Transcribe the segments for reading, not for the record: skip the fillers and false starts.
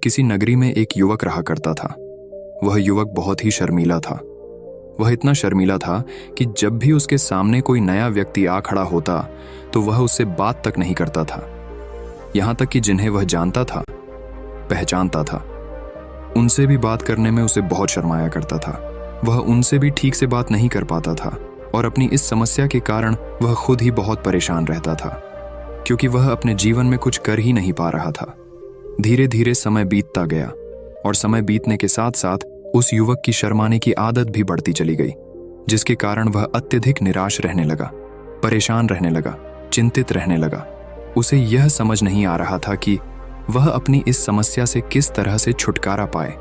किसी नगरी में एक युवक रहा करता था। वह युवक बहुत ही शर्मीला था। वह इतना शर्मीला था कि जब भी उसके सामने कोई नया व्यक्ति आ खड़ा होता तो वह उससे बात तक नहीं करता था। यहाँ तक कि जिन्हें वह जानता था, पहचानता था, उनसे भी बात करने में उसे बहुत शर्माया करता था। वह उनसे भी ठीक से बात नहीं कर पाता था और अपनी इस समस्या के कारण वह खुद ही बहुत परेशान रहता था, क्योंकि वह अपने जीवन में कुछ कर ही नहीं पा रहा था। धीरे धीरे समय बीतता गया और समय बीतने के साथ साथ उस युवक की शर्माने की आदत भी बढ़ती चली गई, जिसके कारण वह अत्यधिक निराश रहने लगा, परेशान रहने लगा, चिंतित रहने लगा। उसे यह समझ नहीं आ रहा था कि वह अपनी इस समस्या से किस तरह से छुटकारा पाए।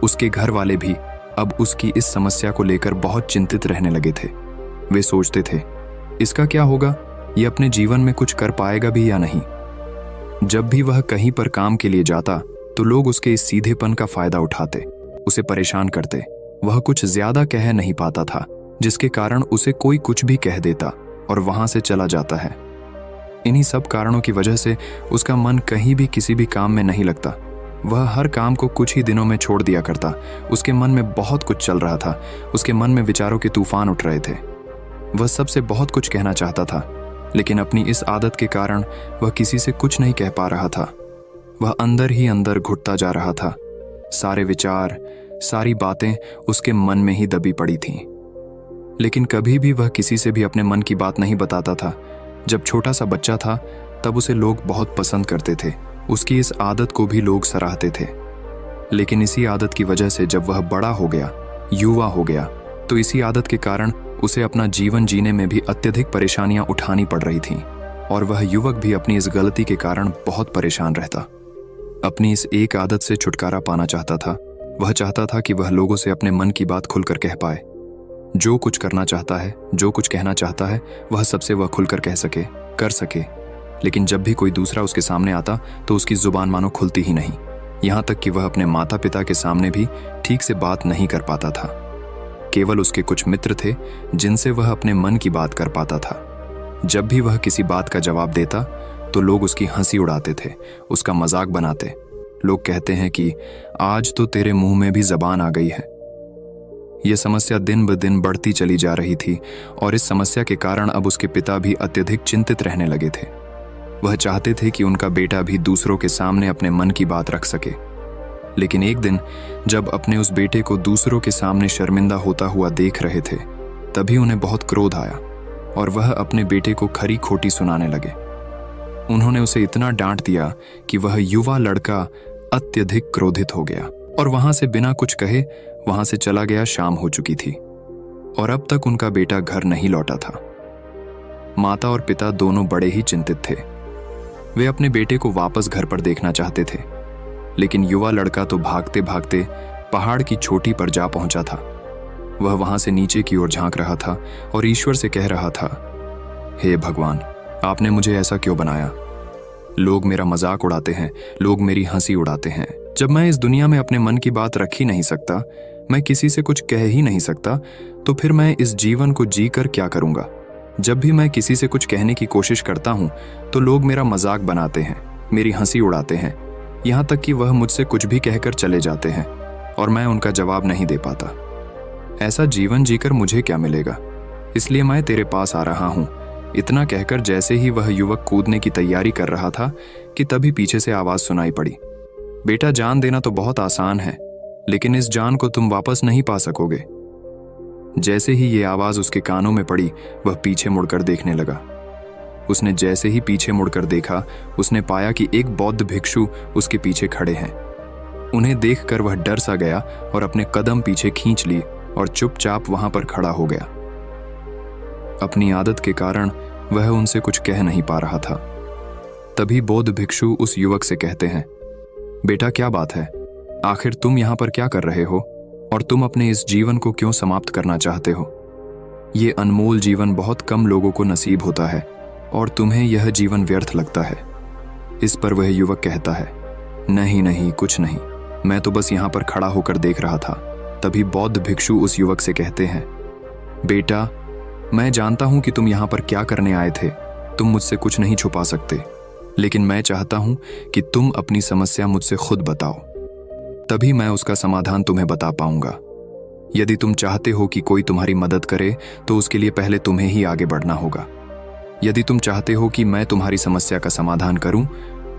उसके घर वाले भी अब उसकी इस समस्या को लेकर बहुत चिंतित रहने लगे थे। वे सोचते थे, इसका क्या होगा, ये अपने जीवन में कुछ कर पाएगा भी या नहीं। जब भी वह कहीं पर काम के लिए जाता तो लोग उसके इस सीधेपन का फायदा उठाते, उसे परेशान करते। वह कुछ ज्यादा कह नहीं पाता था, जिसके कारण उसे कोई कुछ भी कह देता और वहां से चला जाता है। इन्हीं सब कारणों की वजह से उसका मन कहीं भी किसी भी काम में नहीं लगता। वह हर काम को कुछ ही दिनों में छोड़ दिया करता। उसके मन में बहुत कुछ चल रहा था। उसके मन में विचारों के तूफान उठ रहे थे। वह सबसे बहुत कुछ कहना चाहता था, लेकिन अपनी इस आदत के कारण वह किसी से कुछ नहीं कह पा रहा था। वह अंदर ही अंदर घुटता जा रहा था। सारे विचार, सारी बातें उसके मन में ही दबी पड़ी थीं। लेकिन कभी भी वह किसी से भी अपने मन की बात नहीं बताता था। जब छोटा सा बच्चा था तब उसे लोग बहुत पसंद करते थे। उसकी इस आदत को भी लोग सराहते थे। लेकिन इसी आदत की वजह से जब वह बड़ा हो गया, युवा हो गया, तो इसी आदत के कारण उसे अपना जीवन जीने में भी अत्यधिक परेशानियां उठानी पड़ रही थीं और वह युवक भी अपनी इस गलती के कारण बहुत परेशान रहता। अपनी इस एक आदत से छुटकारा पाना चाहता था। वह चाहता था कि वह लोगों से अपने मन की बात खुलकर कह पाए। जो कुछ करना चाहता है, जो कुछ कहना चाहता है, वह सबसे वह खुलकर कह सके, कर सके। लेकिन जब भी कोई दूसरा उसके सामने आता तो उसकी जुबान मानो खुलती ही नहीं। यहाँ तक कि वह अपने माता पिता के सामने भी ठीक से बात नहीं कर पाता था। केवल उसके कुछ मित्र थे जिनसे वह अपने मन की बात कर पाता था। जब भी वह किसी बात का जवाब देता तो लोग उसकी हंसी उड़ाते थे, उसका मजाक बनाते। लोग कहते हैं कि आज तो तेरे मुंह में भी जबान आ गई है। यह समस्या दिन ब दिन बढ़ती चली जा रही थी और इस समस्या के कारण अब उसके पिता भी अत्यधिक चिंतित रहने लगे थे। वह चाहते थे कि उनका बेटा भी दूसरों के सामने अपने मन की बात रख सके। लेकिन एक दिन जब अपने उस बेटे को दूसरों के सामने शर्मिंदा होता हुआ देख रहे थे, तभी उन्हें बहुत क्रोध आया और वह अपने बेटे को खरी खोटी सुनाने लगे। उन्होंने उसे इतना डांट दिया कि वह युवा लड़का अत्यधिक क्रोधित हो गया और वहां से बिना कुछ कहे वहां से चला गया। शाम हो चुकी थी और अब तक उनका बेटा घर नहीं लौटा था। माता और पिता दोनों बड़े ही चिंतित थे। वे अपने बेटे को वापस घर पर देखना चाहते थे, लेकिन युवा लड़का तो भागते भागते पहाड़ की चोटी पर जा पहुंचा था। वह वहां से नीचे की ओर झांक रहा था और ईश्वर से कह रहा था, हे भगवान, आपने मुझे ऐसा क्यों बनाया? लोग मेरा मजाक उड़ाते हैं, लोग मेरी हंसी उड़ाते हैं। जब मैं इस दुनिया में अपने मन की बात रख ही नहीं सकता, मैं किसी से कुछ कह ही नहीं सकता, तो फिर मैं इस जीवन को जी कर क्या करूंगा? जब भी मैं किसी से कुछ कहने की कोशिश करता हूं तो लोग मेरा मजाक बनाते हैं, मेरी हंसी उड़ाते हैं, यहाँ तक कि वह मुझसे कुछ भी कहकर चले जाते हैं और मैं उनका जवाब नहीं दे पाता। ऐसा जीवन जीकर मुझे क्या मिलेगा? इसलिए मैं तेरे पास आ रहा हूं। इतना कहकर जैसे ही वह युवक कूदने की तैयारी कर रहा था कि तभी पीछे से आवाज सुनाई पड़ी, बेटा, जान देना तो बहुत आसान है, लेकिन इस जान को तुम वापस नहीं पा सकोगे। जैसे ही ये आवाज उसके कानों में पड़ी, वह पीछे मुड़कर देखने लगा। उसने जैसे ही पीछे मुड़कर देखा, उसने पाया कि एक बौद्ध भिक्षु उसके पीछे खड़े हैं। उन्हें देखकर वह डर सा गया और अपने कदम पीछे खींच लिए और चुपचाप वहां पर खड़ा हो गया। अपनी आदत के कारण वह उनसे कुछ कह नहीं पा रहा था। तभी बौद्ध भिक्षु उस युवक से कहते हैं, बेटा, क्या बात है? आखिर तुम यहाँ पर क्या कर रहे हो और तुम अपने इस जीवन को क्यों समाप्त करना चाहते हो? ये अनमोल जीवन बहुत कम लोगों को नसीब होता है और तुम्हें यह जीवन व्यर्थ लगता है। इस पर वह युवक कहता है, नहीं नहीं, कुछ नहीं, मैं तो बस यहाँ पर खड़ा होकर देख रहा था। तभी बौद्ध भिक्षु उस युवक से कहते हैं, बेटा, मैं जानता हूं कि तुम यहाँ पर क्या करने आए थे। तुम मुझसे कुछ नहीं छुपा सकते, लेकिन मैं चाहता हूं कि तुम अपनी समस्या मुझसे खुद बताओ। तभी मैं उसका समाधान तुम्हें बता पाऊंगा। यदि तुम चाहते हो कि कोई तुम्हारी मदद करे तो उसके लिए पहले तुम्हें ही आगे बढ़ना होगा। यदि तुम चाहते हो कि मैं तुम्हारी समस्या का समाधान करूं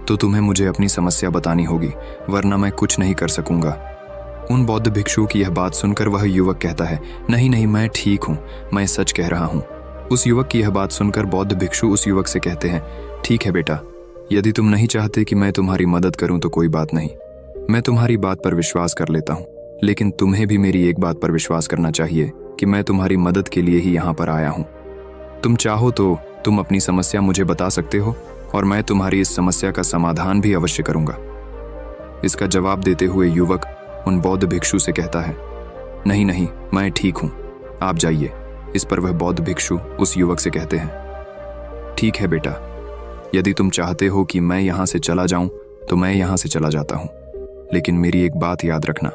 तो तुम्हें मुझे अपनी समस्या बतानी होगी, वरना मैं कुछ नहीं कर सकूंगा। उन बौद्ध भिक्षु की यह बात सुनकर वह युवक कहता है, नहीं नहीं, मैं ठीक हूं, मैं सच कह रहा हूं। उस युवक की यह बात सुनकर बौद्ध भिक्षु उस युवक से कहते हैं, ठीक है बेटा, यदि तुम नहीं चाहते कि मैं तुम्हारी मदद करूं तो कोई बात नहीं, मैं तुम्हारी बात पर विश्वास कर लेता हूं। लेकिन तुम्हें भी मेरी एक बात पर विश्वास करना चाहिए कि मैं तुम्हारी मदद के लिए ही यहाँ पर आया हूँ। तुम चाहो तो तुम अपनी समस्या मुझे बता सकते हो और मैं तुम्हारी इस समस्या का समाधान भी अवश्य करूंगा। इसका जवाब देते हुए युवक उन बौद्ध भिक्षु से कहता है, नहीं नहीं, मैं ठीक हूं, आप जाइए। इस पर वह बौद्ध भिक्षु उस युवक से कहते हैं, ठीक है बेटा, यदि तुम चाहते हो कि मैं यहां से चला जाऊं तो मैं यहां से चला जाता हूं, लेकिन मेरी एक बात याद रखना,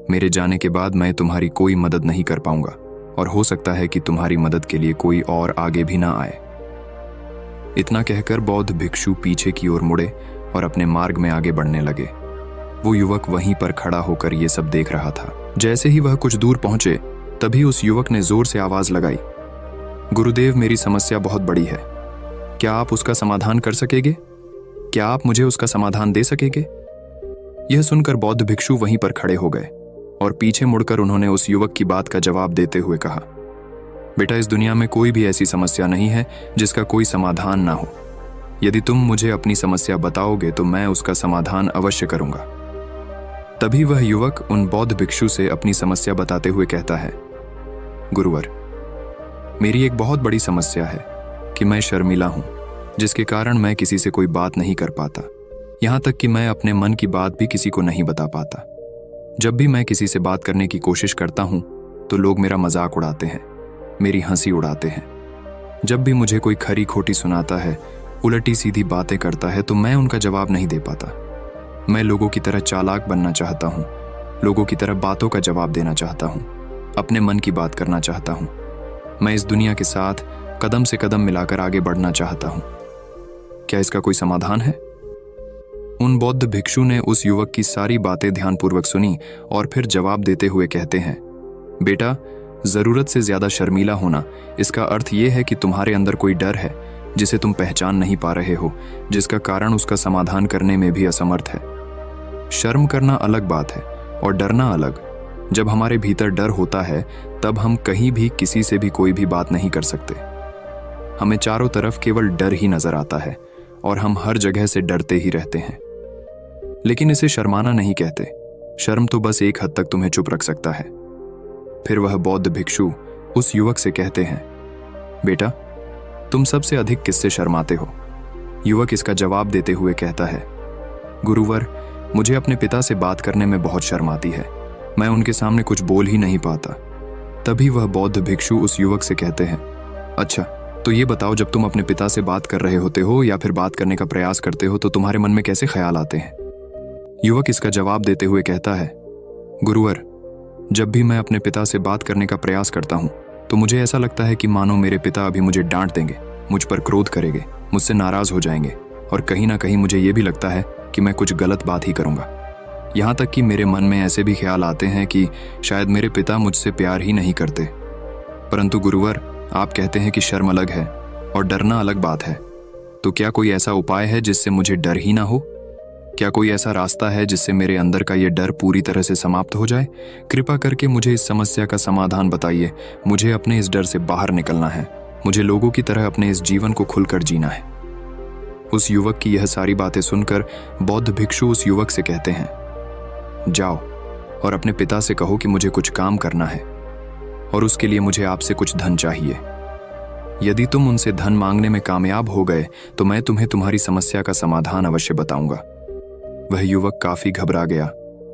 मेरे जाने के बाद मैं तुम्हारी कोई मदद नहीं कर पाऊंगा और हो सकता है कि तुम्हारी मदद के लिए कोई और आगे भी ना आए। इतना कहकर बौद्ध भिक्षु पीछे की ओर मुड़े और अपने मार्ग में आगे बढ़ने लगे। वो युवक वहीं पर खड़ा होकर ये सब देख रहा था। जैसे ही वह कुछ दूर पहुंचे तभी उस युवक ने जोर से आवाज लगाई, गुरुदेव, मेरी समस्या बहुत बड़ी है, क्या आप उसका समाधान कर सकेंगे? क्या आप मुझे उसका समाधान दे सकेंगे? यह सुनकर बौद्ध भिक्षु वहीं पर खड़े हो गए और पीछे मुड़कर उन्होंने उस युवक की बात का जवाब देते हुए कहा, बेटा, इस दुनिया में कोई भी ऐसी समस्या नहीं है जिसका कोई समाधान ना हो। यदि तुम मुझे अपनी समस्या बताओगे तो मैं उसका समाधान अवश्य करूंगा। तभी वह युवक उन बौद्ध भिक्षु से अपनी समस्या बताते हुए कहता है, गुरुवर, मेरी एक बहुत बड़ी समस्या है कि मैं शर्मीला हूं, जिसके कारण मैं किसी से कोई बात नहीं कर पाता। यहां तक कि मैं अपने मन की बात भी किसी को नहीं बता पाता। जब भी मैं किसी से बात करने की कोशिश करता हूं तो लोग मेरा मजाक उड़ाते हैं, मेरी हंसी उड़ाते हैं। जब भी मुझे कोई खरी खोटी सुनाता है, उलटी सीधी बातें करता है तो मैं उनका जवाब नहीं दे पाता। मैं लोगों की तरह चालाक बनना चाहता हूँ, लोगों की तरह बातों का जवाब देना चाहता हूँ, अपने मन की बात करना चाहता हूँ। मैं इस दुनिया के साथ कदम से कदम मिलाकर आगे बढ़ना चाहता हूँ। क्या इसका कोई समाधान है? उन बौद्ध भिक्षु ने उस युवक की सारी बातें ध्यानपूर्वक सुनी और फिर जवाब देते हुए कहते हैं, बेटा, जरूरत से ज्यादा शर्मीला होना, इसका अर्थ यह है कि तुम्हारे अंदर कोई डर है जिसे तुम पहचान नहीं पा रहे हो, जिसका कारण उसका समाधान करने में भी असमर्थ है। शर्म करना अलग बात है और डरना अलग। जब हमारे भीतर डर होता है तब हम कहीं भी किसी से भी कोई भी बात नहीं कर सकते। हमें चारों तरफ केवल डर ही नजर आता है और हम हर जगह से डरते ही रहते हैं। लेकिन इसे शर्माना नहीं कहते। शर्म तो बस एक हद तक तुम्हें चुप रख सकता है। फिर वह बौद्ध भिक्षु उस युवक से कहते हैं, बेटा, तुम सबसे अधिक किससे शर्माते हो? युवक इसका जवाब देते हुए कहता है, गुरुवर, मुझे अपने पिता से बात करने में बहुत शर्म आती है। मैं उनके सामने कुछ बोल ही नहीं पाता। तभी वह बौद्ध भिक्षु उस युवक से कहते हैं, अच्छा, तो ये बताओ, जब तुम अपने पिता से बात कर रहे होते हो या फिर बात करने का प्रयास करते हो तो तुम्हारे मन में कैसे ख्याल आते हैं? युवक इसका जवाब देते हुए कहता है, गुरुवर, जब भी मैं अपने पिता से बात करने का प्रयास करता हूँ तो मुझे ऐसा लगता है कि मानो मेरे पिता अभी मुझे डांट देंगे, मुझ पर क्रोध करेंगे, मुझसे नाराज हो जाएंगे और कहीं ना कहीं मुझे ये भी लगता है कि मैं कुछ गलत बात ही करूँगा। यहाँ तक कि मेरे मन में ऐसे भी ख्याल आते हैं कि शायद मेरे पिता मुझसे प्यार ही नहीं करते। परंतु गुरुवर, आप कहते हैं कि शर्म अलग है और डरना अलग बात है, तो क्या कोई ऐसा उपाय है जिससे मुझे डर ही ना हो? क्या कोई ऐसा रास्ता है जिससे मेरे अंदर का ये डर पूरी तरह से समाप्त हो जाए? कृपा करके मुझे इस समस्या का समाधान बताइए। मुझे अपने इस डर से बाहर निकलना है। मुझे लोगों की तरह अपने इस जीवन को खुलकर जीना है। उस युवक की यह सारी बातें सुनकर बौद्ध भिक्षु उस युवक से कहते हैं, जाओ और अपने पिता से कहो कि मुझे कुछ काम करना है और उसके लिए मुझे आपसे कुछ धन चाहिए। यदि तुम उनसे धन मांगने में कामयाब हो गए तो मैं तुम्हें तुम्हारी समस्या का समाधान अवश्य बताऊंगा। वह युवक काफी घबरा गया।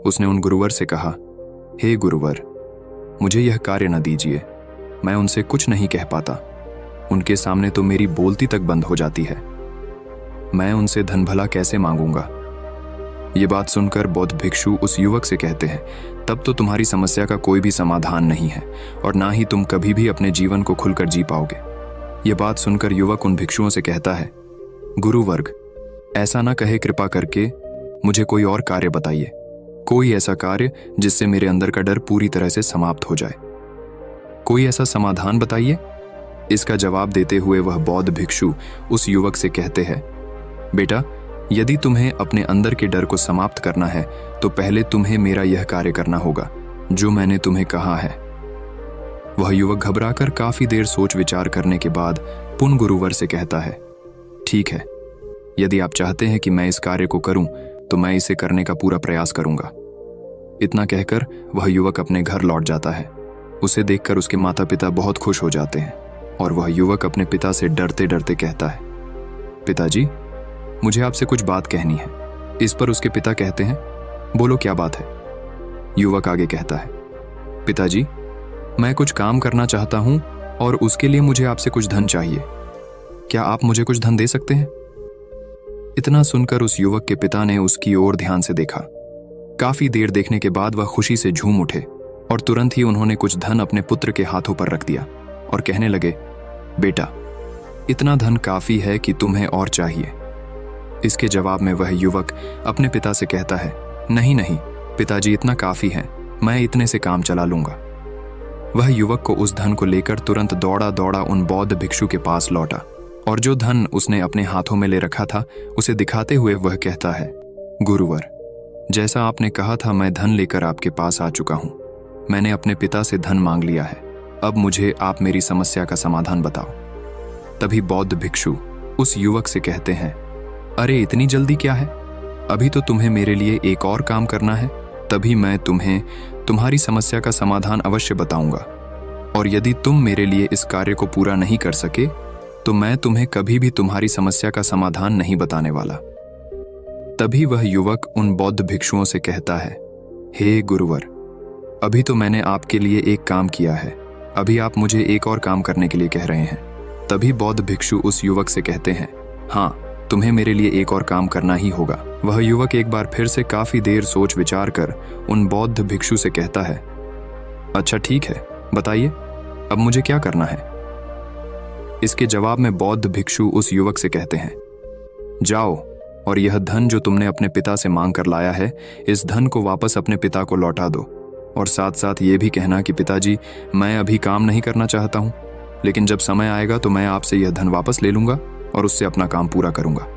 उसने उन गुरुवर से कहा, हे गुरुवर, मुझे यह कार्य न दीजिए। मैं उनसे कुछ नहीं कह पाता। उनके सामने तो मेरी बोलती तक बंद हो जाती है। मैं उनसे धन भला कैसे मांगूंगा? ये बात सुनकर बौद्ध भिक्षु उस युवक से कहते हैं, तब तो तुम्हारी समस्या का कोई भी समाधान नहीं है और ना ही तुम कभी भी अपने जीवन को खुलकर जी पाओगे। ये बात सुनकर युवक उन भिक्षुओं से कहता है, गुरुवर्ग, ऐसा ना कहे, कृपा करके मुझे कोई और कार्य बताइए। कोई ऐसा कार्य जिससे मेरे अंदर का डर पूरी तरह से समाप्त हो जाए। कोई ऐसा समाधान बताइए। इसका जवाब देते हुए वह बौद्ध भिक्षु उस युवक से कहते हैं, बेटा, यदि तुम्हें अपने अंदर के डर को समाप्त करना है तो पहले तुम्हें मेरा यह कार्य करना होगा जो मैंने तुम्हें कहा है। वह युवक घबराकर काफी देर सोच विचार करने के बाद पुन गुरुवर से कहता है, ठीक है, यदि आप चाहते हैं कि मैं इस कार्य को करूं तो मैं इसे करने का पूरा प्रयास करूंगा। इतना कहकर वह युवक अपने घर लौट जाता है। उसे देखकर उसके माता पिता बहुत खुश हो जाते हैं और वह युवक अपने पिता से डरते डरते कहता है, पिताजी, मुझे आपसे कुछ बात कहनी है। इस पर उसके पिता कहते हैं, बोलो क्या बात है। युवक आगे कहता है, पिताजी, मैं कुछ काम करना चाहता हूं और उसके लिए मुझे आपसे कुछ धन चाहिए। क्या आप मुझे कुछ धन दे सकते हैं? इतना सुनकर उस युवक के पिता ने उसकी ओर ध्यान से देखा। काफी देर देखने के बाद वह खुशी से झूम उठे और तुरंत ही उन्होंने कुछ धन अपने पुत्र के हाथों पर रख दिया और कहने लगे, बेटा, इतना धन काफी है कि तुम्हें और चाहिए। इसके जवाब में वह युवक अपने पिता से कहता है, नहीं नहीं पिताजी, इतना काफी है, मैं इतने से काम चला लूंगा। वह युवक को उस धन को लेकर तुरंत दौड़ा दौड़ा उन बौद्ध भिक्षु के पास लौटा और जो धन उसने अपने हाथों में ले रखा था उसे दिखाते हुए वह कहता है, गुरुवर, जैसा आपने कहा था मैं धन लेकर आपके पास आ चुका हूं। मैंने अपने पिता से धन मांग लिया है। अब मुझे आप मेरी समस्या का समाधान बताओ। तभी बौद्ध भिक्षु उस युवक से कहते हैं, अरे इतनी जल्दी क्या है? अभी तो तुम्हें मेरे लिए एक और काम करना है, तभी मैं तुम्हें तुम्हारी समस्या का समाधान अवश्य बताऊंगा। और यदि तुम मेरे लिए इस कार्य को पूरा नहीं कर सके तो मैं तुम्हें कभी भी तुम्हारी समस्या का समाधान नहीं बताने वाला। तभी वह युवक उन बौद्ध भिक्षुओं से कहता है, हे गुरुवर, अभी तो मैंने आपके लिए एक काम किया है, अभी आप मुझे एक और काम करने के लिए कह रहे हैं। तभी बौद्ध भिक्षु उस युवक से कहते हैं, हाँ, तुम्हें मेरे लिए एक और काम करना ही होगा। वह युवक एक बार फिर से काफी देर सोच विचार कर उन बौद्ध भिक्षु से कहता है, अच्छा ठीक है, बताइए अब मुझे क्या करना है। इसके जवाब में बौद्ध भिक्षु उस युवक से कहते हैं, जाओ और यह धन जो तुमने अपने पिता से मांग कर लाया है, इस धन को वापस अपने पिता को लौटा दो और साथ साथ ये भी कहना कि पिताजी, मैं अभी काम नहीं करना चाहता हूं, लेकिन जब समय आएगा तो मैं आपसे यह धन वापस ले लूंगा और उससे अपना काम पूरा करूंगा।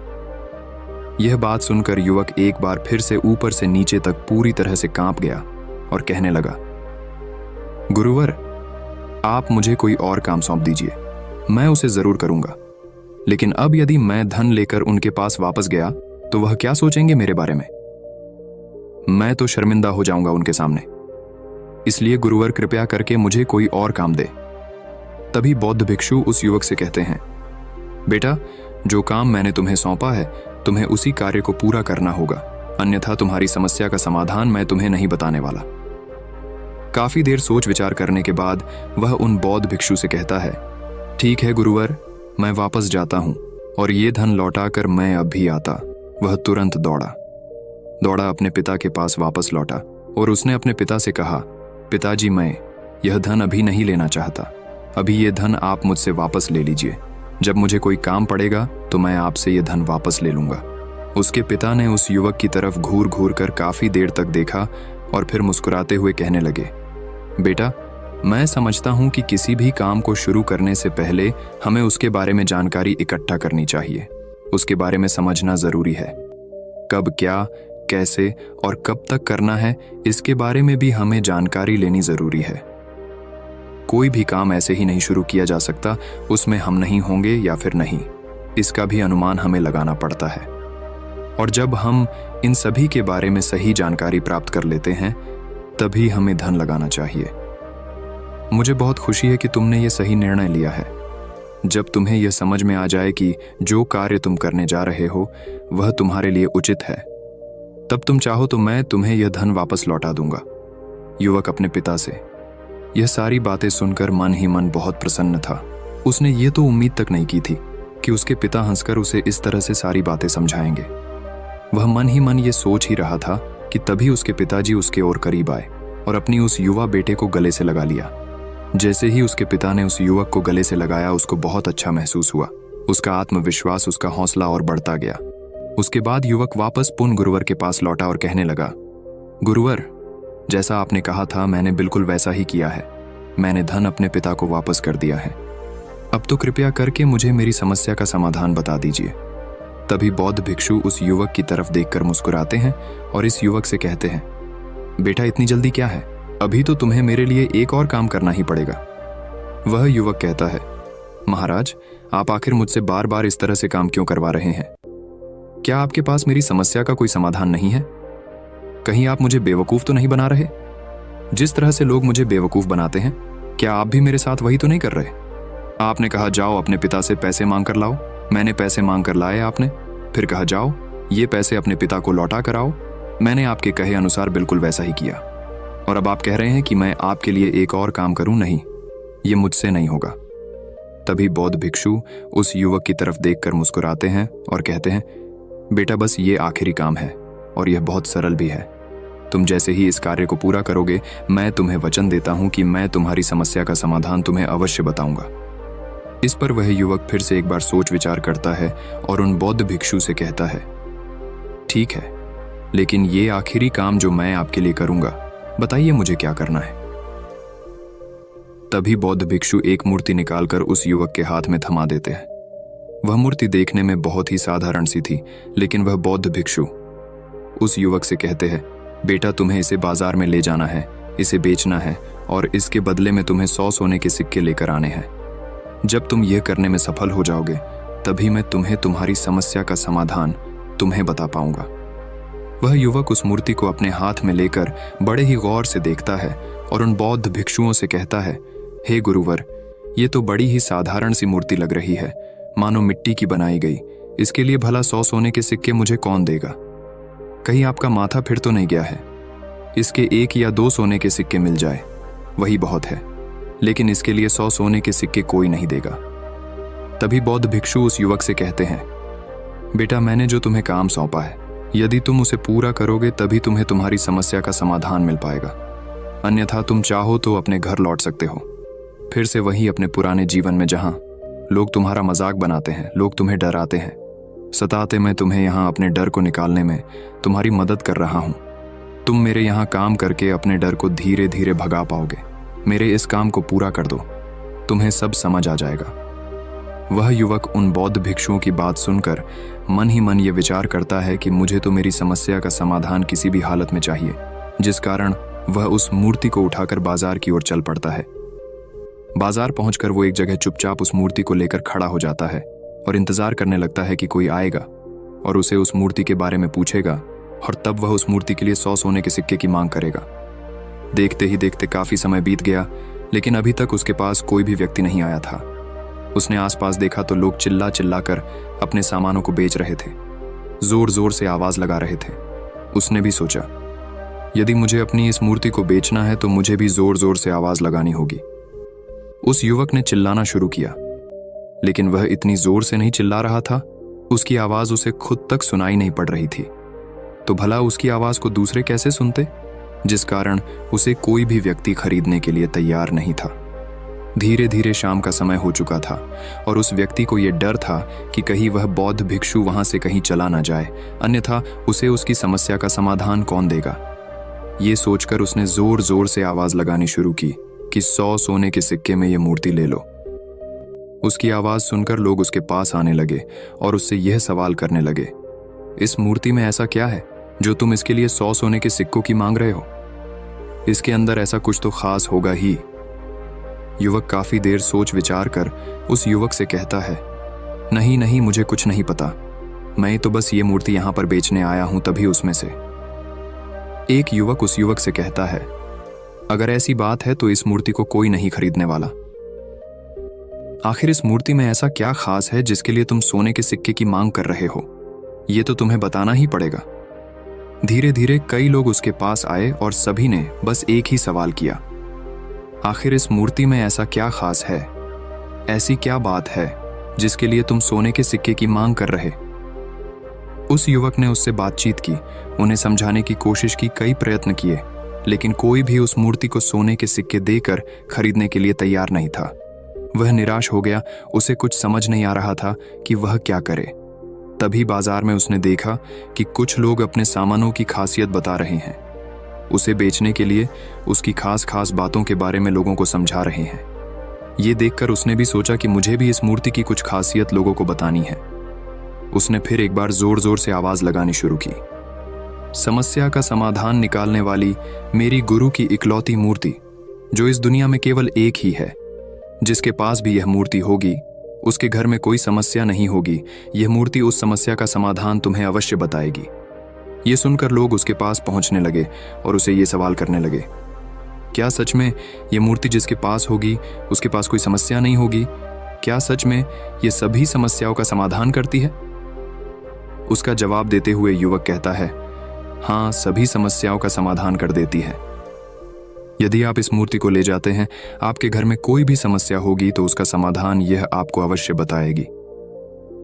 यह बात सुनकर युवक एक बार फिर से ऊपर से नीचे तक पूरी तरह से कांप गया और कहने लगा, गुरुवर, आप मुझे कोई और काम सौंप दीजिए, मैं उसे जरूर करूंगा। लेकिन अब यदि मैं धन लेकर उनके पास वापस गया तो वह क्या सोचेंगे मेरे बारे में? मैं तो शर्मिंदा हो जाऊंगा उनके सामने। इसलिए गुरुवर, कृपया करके मुझे कोई और काम दे। तभी बौद्ध भिक्षु उस युवक से कहते हैं, बेटा, जो काम मैंने तुम्हें सौंपा है, तुम्हें उसी कार्य को पूरा करना होगा, अन्यथा तुम्हारी समस्या का समाधान मैं तुम्हें नहीं बताने वाला। काफी देर सोच विचार करने के बाद वह उन बौद्ध भिक्षु से कहता है, ठीक है गुरुवर, मैं वापस जाता हूं और ये धन लौटाकर मैं अब भी आता। वह तुरंत दौड़ा अपने पिता के पास वापस लौटा और उसने अपने पिता से कहा, पिताजी, मैं यह धन अभी नहीं लेना चाहता, अभी ये धन आप मुझसे वापस ले लीजिए। जब मुझे कोई काम पड़ेगा तो मैं आपसे ये धन वापस ले लूंगा। उसके पिता ने उस युवक की तरफ घूर घूर कर काफी देर तक देखा और फिर मुस्कुराते हुए कहने लगे, बेटा, मैं समझता हूं कि किसी भी काम को शुरू करने से पहले हमें उसके बारे में जानकारी इकट्ठा करनी चाहिए। उसके बारे में समझना जरूरी है। कब, क्या, कैसे और कब तक करना है, इसके बारे में भी हमें जानकारी लेनी जरूरी है। कोई भी काम ऐसे ही नहीं शुरू किया जा सकता, उसमें हम नहीं होंगे या फिर नहीं, इसका भी अनुमान हमें लगाना पड़ता है। और जब हम इन सभी के बारे में सही जानकारी प्राप्त कर लेते हैं, तभी हमें धन लगाना चाहिए। मुझे बहुत खुशी है कि तुमने ये सही निर्णय लिया है। जब तुम्हें यह समझ में आ जाए कि जो कार्य तुम करने जा रहे हो वह तुम्हारे लिए उचित है, तब तुम चाहो तो मैं तुम्हें यह धन वापस लौटा दूंगा। युवक अपने पिता से यह सारी बातें सुनकर मन ही मन बहुत प्रसन्न था। उसने ये तो उम्मीद तक नहीं की थी कि उसके पिता हंसकर उसे इस तरह से सारी बातें समझाएंगे। वह मन ही मन ये सोच ही रहा था कि तभी उसके पिताजी उसके और करीब आए और अपनी उस युवा बेटे को गले से लगा लिया। जैसे ही उसके पिता ने उस युवक को गले से लगाया, उसको बहुत अच्छा महसूस हुआ। उसका आत्मविश्वास, उसका हौसला और बढ़ता गया। उसके बाद युवक वापस पुन गुरुवर के पास लौटा और कहने लगा, गुरुवर, जैसा आपने कहा था मैंने बिल्कुल वैसा ही किया है। मैंने धन अपने पिता को वापस कर दिया है। अब तो कृपया करके मुझे मेरी समस्या का समाधान बता दीजिए। तभी बौद्ध भिक्षु उस युवक की तरफ देखकर मुस्कुराते हैं और इस युवक से कहते हैं, बेटा इतनी जल्दी क्या है, अभी तो तुम्हें मेरे लिए एक और काम करना ही पड़ेगा। वह युवक कहता है, महाराज, आप आखिर मुझसे बार बार इस तरह से काम क्यों करवा रहे हैं? क्या आपके पास मेरी समस्या का कोई समाधान नहीं है? कहीं आप मुझे बेवकूफ तो नहीं बना रहे? जिस तरह से लोग मुझे बेवकूफ बनाते हैं, क्या आप भी मेरे साथ वही तो नहीं कर रहे? आपने कहा जाओ अपने पिता से पैसे मांग कर लाओ, मैंने पैसे मांग कर लाए आपने, फिर कहा जाओ ये पैसे अपने पिता को लौटा कर आओ, मैंने आपके कहे अनुसार बिल्कुल वैसा ही किया। और अब आप कह रहे हैं कि मैं आपके लिए एक और काम करूं? नहीं, ये मुझसे नहीं होगा। तभी बौद्ध भिक्षु उस युवक की तरफ देखकर मुस्कुराते हैं और कहते हैं, बेटा बस ये आखिरी काम है और यह बहुत सरल भी है। तुम जैसे ही इस कार्य को पूरा करोगे, मैं तुम्हें वचन देता हूं कि मैं तुम्हारी समस्या का समाधान तुम्हें अवश्य बताऊंगा। इस पर वह युवक फिर से एक बार सोच विचार करता है और उन बौद्ध भिक्षु से कहता है, ठीक है, लेकिन ये आखिरी काम जो मैं आपके लिए करूंगा, बताइए मुझे क्या करना है। तभी बौद्ध भिक्षु एक मूर्ति निकालकर उस युवक के हाथ में थमा देते हैं। वह मूर्ति देखने में बहुत ही साधारण सी थी, लेकिन वह बौद्ध भिक्षु उस युवक से कहते हैं, बेटा तुम्हें इसे बाजार में ले जाना है, इसे बेचना है और इसके बदले में तुम्हें 100 सोने के सिक्के लेकर आने हैं। जब तुम यह करने में सफल हो जाओगे, तभी मैं तुम्हें तुम्हारी समस्या का समाधान तुम्हें बता पाऊंगा। वह युवक उस मूर्ति को अपने हाथ में लेकर बड़े ही गौर से देखता है और उन बौद्ध भिक्षुओं से कहता है, हे गुरुवर, ये तो बड़ी ही साधारण सी मूर्ति लग रही है, मानो मिट्टी की बनाई गई। इसके लिए भला 100 सोने के सिक्के मुझे कौन देगा? कहीं आपका माथा फिर तो नहीं गया है? इसके 1 या 2 सोने के सिक्के मिल जाए, वही बहुत है, लेकिन इसके लिए 100 सोने के सिक्के कोई नहीं देगा। तभी बौद्ध भिक्षु उस युवक से कहते हैं, बेटा मैंने जो तुम्हें काम सौंपा है, यदि तुम उसे पूरा करोगे तभी तुम्हें तुम्हारी समस्या का समाधान मिल पाएगा, अन्यथा तुम चाहो तो अपने घर लौट सकते हो, फिर से वही अपने पुराने जीवन में जहां लोग तुम्हारा मजाक बनाते हैं, लोग तुम्हें डराते हैं, सताते। मैं तुम्हें यहाँ अपने डर को निकालने में तुम्हारी मदद कर रहा हूँ। तुम मेरे यहाँ काम करके अपने डर को धीरे धीरे भगा पाओगे। मेरे इस काम को पूरा कर दो, तुम्हें सब समझ आ जाएगा। वह युवक उन बौद्ध भिक्षुओं की बात सुनकर मन ही मन ये विचार करता है कि मुझे तो मेरी समस्या का समाधान किसी भी हालत में चाहिए, जिस कारण वह उस मूर्ति को उठाकर बाजार की ओर चल पड़ता है। बाजार पहुंचकर वो एक जगह चुपचाप उस मूर्ति को लेकर खड़ा हो जाता है और इंतजार करने लगता है कि कोई आएगा और उसे उस मूर्ति के बारे में पूछेगा, और तब वह उस मूर्ति के लिए 100 सोने के सिक्के की मांग करेगा। देखते ही देखते काफी समय बीत गया, लेकिन अभी तक उसके पास कोई भी व्यक्ति नहीं आया था। उसने आसपास देखा तो लोग चिल्ला चिल्ला कर अपने सामानों को बेच रहे थे, जोर जोर से आवाज लगा रहे थे। उसने भी सोचा, यदि मुझे अपनी इस मूर्ति को बेचना है तो मुझे भी जोर जोर से आवाज लगानी होगी। उस युवक ने चिल्लाना शुरू किया, लेकिन वह इतनी जोर से नहीं चिल्ला रहा था, उसकी आवाज उसे खुद तक सुनाई नहीं पड़ रही थी। तो भला उसकी आवाज को दूसरे कैसे सुनते, जिस कारण उसे कोई भी व्यक्ति खरीदने के लिए तैयार नहीं था। धीरे धीरे शाम का समय हो चुका था और उस व्यक्ति को यह डर था कि कहीं वह बौद्ध भिक्षु वहां से कहीं चला ना जाए, अन्यथा उसे उसकी समस्या का समाधान कौन देगा। ये सोचकर उसने जोर जोर से आवाज लगानी शुरू की कि 100 सोने के सिक्के में यह मूर्ति ले लो। उसकी आवाज सुनकर लोग उसके पास आने लगे और उससे यह सवाल करने लगे, इस मूर्ति में ऐसा क्या है जो तुम इसके लिए 100 सोने के सिक्कों की मांग रहे हो? इसके अंदर ऐसा कुछ तो खास होगा ही। युवक काफी देर सोच विचार कर उस युवक से कहता है, नहीं नहीं, मुझे कुछ नहीं पता, मैं तो बस ये मूर्ति यहां पर बेचने आया हूं। तभी उसमें से एक युवक उस युवक से कहता है, अगर ऐसी बात है तो इस मूर्ति को कोई नहीं खरीदने वाला। आखिर इस मूर्ति में ऐसा क्या खास है जिसके लिए तुम सोने के सिक्के की मांग कर रहे हो? ये तो तुम्हें बताना ही पड़ेगा। धीरे धीरे कई लोग उसके पास आए और सभी ने बस एक ही सवाल किया, आखिर इस मूर्ति में ऐसा क्या खास है, ऐसी क्या बात है जिसके लिए तुम सोने के सिक्के की मांग कर रहे? उस युवक ने उससे बातचीत की, उन्हें समझाने की कोशिश की, कई प्रयत्न किए, लेकिन कोई भी उस मूर्ति को सोने के सिक्के देकर खरीदने के लिए तैयार नहीं था। वह निराश हो गया, उसे कुछ समझ नहीं आ रहा था कि वह क्या करे। तभी बाजार में उसने देखा कि कुछ लोग अपने सामानों की खासियत बता रहे हैं। उसे बेचने के लिए उसकी खास खास बातों के बारे में लोगों को समझा रहे हैं। ये देखकर उसने भी सोचा कि मुझे भी इस मूर्ति की कुछ खासियत लोगों को बतानी है। उसने फिर एक बार जोर जोर से आवाज लगानी शुरू की। समस्या का समाधान निकालने वाली मेरी गुरु की इकलौती मूर्ति, जो इस दुनिया में केवल एक ही है, जिसके पास भी यह मूर्ति होगी उसके घर में कोई समस्या नहीं होगी। यह मूर्ति उस समस्या का समाधान तुम्हें अवश्य बताएगी। ये सुनकर लोग उसके पास पहुंचने लगे और उसे ये सवाल करने लगे, क्या सच में ये मूर्ति जिसके पास होगी उसके पास कोई समस्या नहीं होगी? क्या सच में ये सभी समस्याओं का समाधान करती है? उसका जवाब देते हुए युवक कहता है, हाँ, सभी समस्याओं का समाधान कर देती है। यदि आप इस मूर्ति को ले जाते हैं, आपके घर में कोई भी समस्या होगी तो उसका समाधान यह आपको अवश्य बताएगी।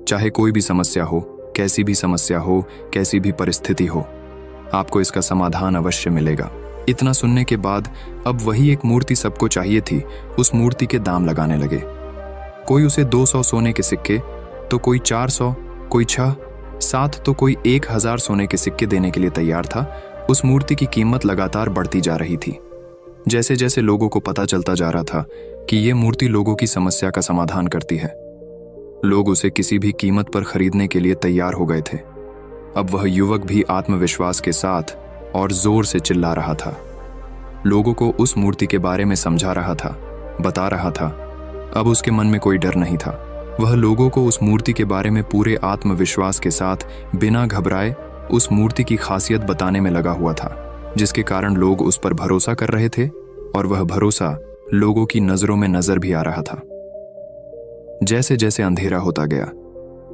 चाहे कोई भी समस्या हो, कैसी भी समस्या हो, कैसी भी परिस्थिति हो, आपको इसका समाधान अवश्य मिलेगा। इतना सुनने के बाद अब वही एक मूर्ति सबको चाहिए थी। उस मूर्ति के दाम लगाने लगे। कोई उसे 200 सोने के सिक्के, तो कोई 400, कोई 6, 7, तो कोई 1000 सोने के सिक्के देने के लिए तैयार था। उस मूर्ति की कीमत लगातार बढ़ती जा रही थी। जैसे जैसे लोगों को पता चलता जा रहा था कि ये मूर्ति लोगों की समस्या का समाधान करती है, लोग उसे किसी भी कीमत पर खरीदने के लिए तैयार हो गए थे। अब वह युवक भी आत्मविश्वास के साथ और जोर से चिल्ला रहा था, लोगों को उस मूर्ति के बारे में समझा रहा था, बता रहा था। अब उसके मन में कोई डर नहीं था। वह लोगों को उस मूर्ति के बारे में पूरे आत्मविश्वास के साथ बिना घबराए उस मूर्ति की खासियत बताने में लगा हुआ था, जिसके कारण लोग उस पर भरोसा कर रहे थे और वह भरोसा लोगों की नजरों में नजर भी आ रहा था। जैसे जैसे अंधेरा होता गया,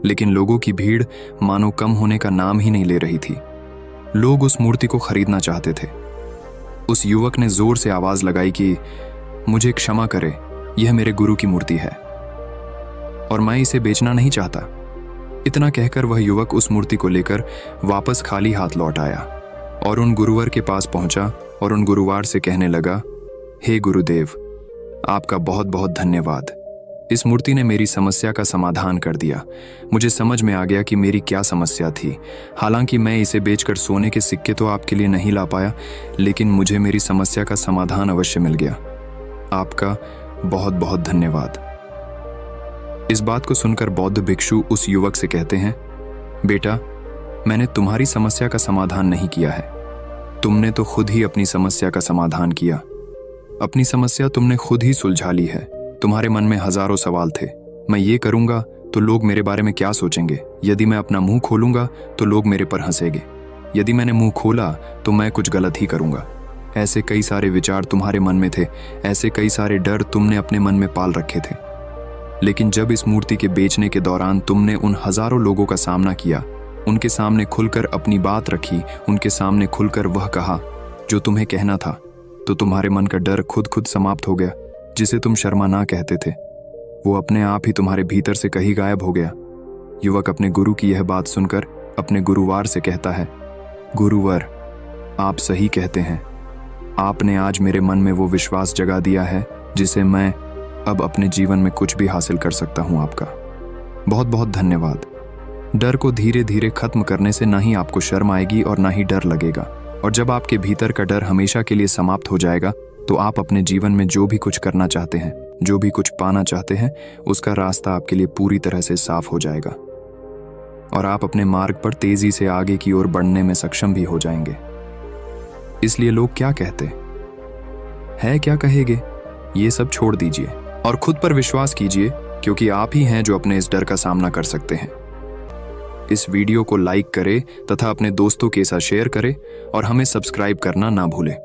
लेकिन लोगों की भीड़ मानो कम होने का नाम ही नहीं ले रही थी। लोग उस मूर्ति को खरीदना चाहते थे। उस युवक ने जोर से आवाज लगाई कि मुझे क्षमा करे, यह मेरे गुरु की मूर्ति है और मैं इसे बेचना नहीं चाहता। इतना कहकर वह युवक उस मूर्ति को लेकर वापस खाली हाथ लौट आया और उन गुरुवर के पास पहुंचा और उन गुरुवार से कहने लगा, हे गुरुदेव, आपका बहुत बहुत धन्यवाद। इस मूर्ति ने मेरी समस्या का समाधान कर दिया। मुझे समझ में आ गया कि मेरी क्या समस्या थी। हालांकि मैं इसे बेचकर सोने के सिक्के तो आपके लिए नहीं ला पाया, लेकिन मुझे मेरी समस्या का समाधान अवश्य मिल गया। आपका बहुत बहुत धन्यवाद। इस बात को सुनकर बौद्ध भिक्षु उस युवक से कहते हैं, बेटा, मैंने तुम्हारी समस्या का समाधान नहीं किया है, तुमने तो खुद ही अपनी समस्या का समाधान किया। अपनी समस्या तुमने खुद ही सुलझा ली है। तुम्हारे मन में हजारों सवाल थे, मैं ये करूंगा तो लोग मेरे बारे में क्या सोचेंगे, यदि मैं अपना मुंह खोलूंगा तो लोग मेरे पर हंसेंगे, यदि मैंने मुंह खोला तो मैं कुछ गलत ही करूंगा। ऐसे कई सारे विचार तुम्हारे मन में थे, ऐसे कई सारे डर तुमने अपने मन में पाल रखे थे। लेकिन जब इस मूर्ति के बेचने के दौरान तुमने उन हजारों लोगों का सामना किया, उनके सामने खुलकर अपनी बात रखी, उनके सामने खुलकर वह कहा जो तुम्हें कहना था, तो तुम्हारे मन का डर खुद समाप्त हो गया। जिसे तुम शर्मा ना कहते थे, वो अपने आप ही तुम्हारे भीतर से कहीं गायब हो गया। युवक अपने गुरु की यह बात सुनकर अपने गुरुवार से कहता है, गुरुवर, आप सही कहते हैं। आपने आज मेरे मन में वो विश्वास जगा दिया है जिसे मैं अब अपने जीवन में कुछ भी हासिल कर सकता हूं। आपका बहुत बहुत धन्यवाद। डर को धीरे धीरे खत्म करने से ना ही आपको शर्म आएगी और ना ही डर लगेगा, और जब आपके भीतर का डर हमेशा के लिए समाप्त हो जाएगा तो आप अपने जीवन में जो भी कुछ करना चाहते हैं, जो भी कुछ पाना चाहते हैं, उसका रास्ता आपके लिए पूरी तरह से साफ हो जाएगा और आप अपने मार्ग पर तेजी से आगे की ओर बढ़ने में सक्षम भी हो जाएंगे। इसलिए लोग क्या कहते हैं, क्या कहेंगे, ये सब छोड़ दीजिए और खुद पर विश्वास कीजिए, क्योंकि आप ही हैं जो अपने इस डर का सामना कर सकते हैं। इस वीडियो को लाइक करें तथा अपने दोस्तों के साथ शेयर करें और हमें सब्सक्राइब करना ना भूलें।